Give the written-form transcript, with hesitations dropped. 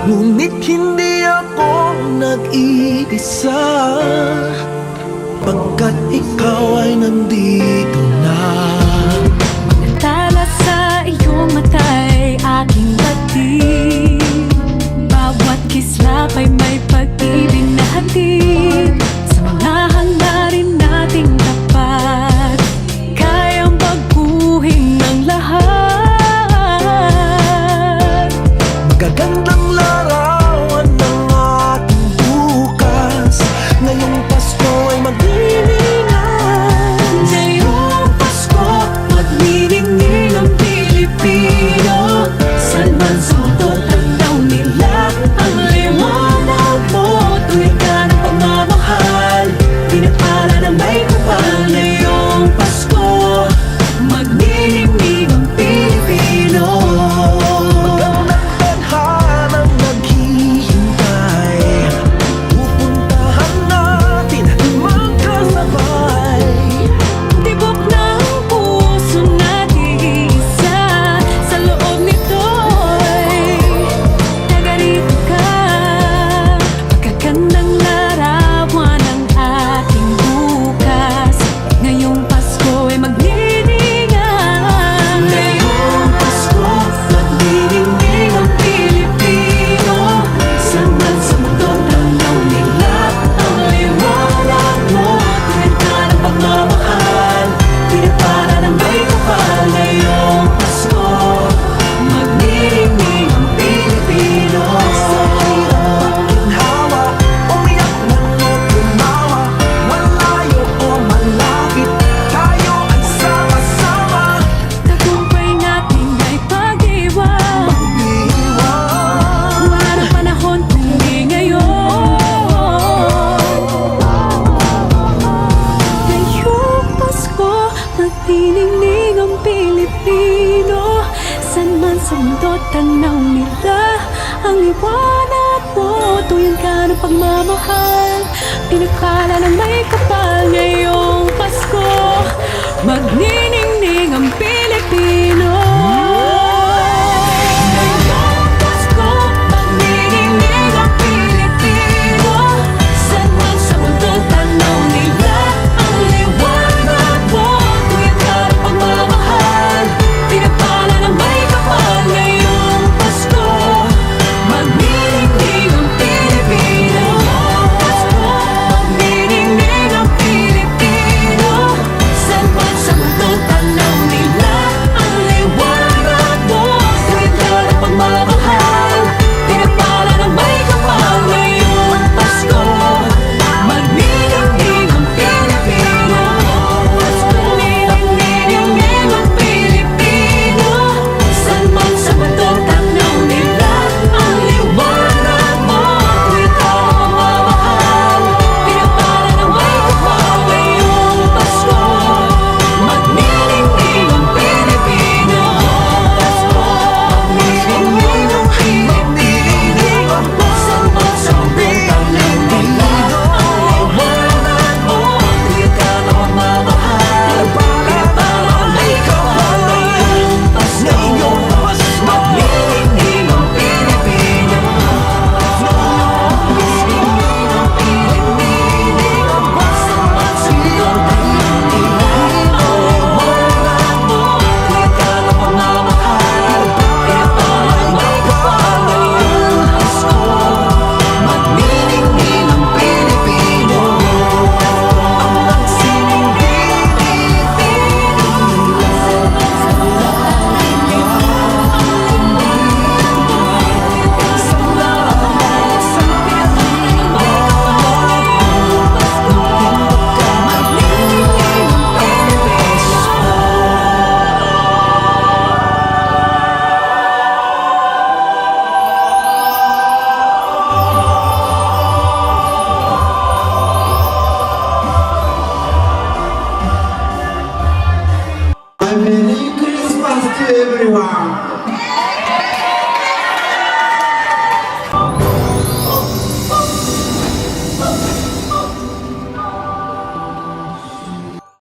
Ngunit hindi ako nag-iisa, pagkat ikaw ay nandito na. Tala sa iyong mata'y aking batid, bawat kislap ay may pag-ibig na hatid. Sa mga hangarin nating tapat, kayang baguhin ng lahat. Magagandang larawan ng ating bukas, ngayong Pasko ay magniningan. Ngayong Pasko, magniningning ang Pilipino. Saan man sa mundo, tanaw nila ang liwanag mo. Tuwid ka ng pagmamahal, pinagpala na may kapal. Ngayong Pasko, magniningning ang Pilipino. Magandang tadhanang naghihintay, pupuntahan natin magkasabay. Tibok ng puso natin isa, sa loob nito'y tagarito ka. Magagandang larawan ng ating bukas, ngayong Pasko ay magniningan. Ngayong Pasko, magniningning ang Pilipino. Saan man sa mundo, tanaw nila ang liwanag mo. Tuwid ka ng pagmamahal, pinagpala ng may kapal. Ngayong Pasko, magniningning ang Pilipino. Sa hirap ginhawa, umiyak man o tumawa, malayo o malapit, tayo ay sama-sama. Tagumpay natin ay pag-iwan, Iwan wala ng panahon kung di ngayon. Ngayong Pasko, magniningning ang Pilipino. Saan man sa mundo, tanaw nila ang liwanag mo. Tuwid ka ng pagmamahal, pinagpala ng may kapal. Ngayong Pasko, magniningning ang Pilipino. Ngayong Pasko, magniningning ang Pilipino. Saan man sa mundo, tanaw nila ang liwanag mo. Tuwid ka ng pagmamahal, pinagpala ng may kapal. Ngayong Pasko, magniningning ang Pilipino. Magniningning ang Pilipino. Saan man sa mundo, tanaw nila ang liwanag mo. Tuwid ka ng pagmamahal, pinagpala ng may kapal. Ngayong Pasko, magniningning ang Pilipino. Magniningning ang Pilipino. Saan man sa mundo, tanaw nila ang liwanag mo. Tuwid ka ng pagmamahal, pinagpala ng may kapal. Ngayong Pasko, magniningning ang Pilipino. Magniningning ang Pilipino. Saan man sa mundo, tanaw nila ang liwanag mo. Tuwid ka ng pagmamahal, pinagpala ng may kapal. Ngayong Pasko, magniningning ang Pilipino. Magniningning ang Pilipino. Saan man sa mundo, tanaw nila ang liwanag mo. Tuwid ka ng pagmamahal, pinagpala ng may kapal. Ngayong Pasko, magniningning ang Pilipino. Ang sining Merry Christmas to everyone.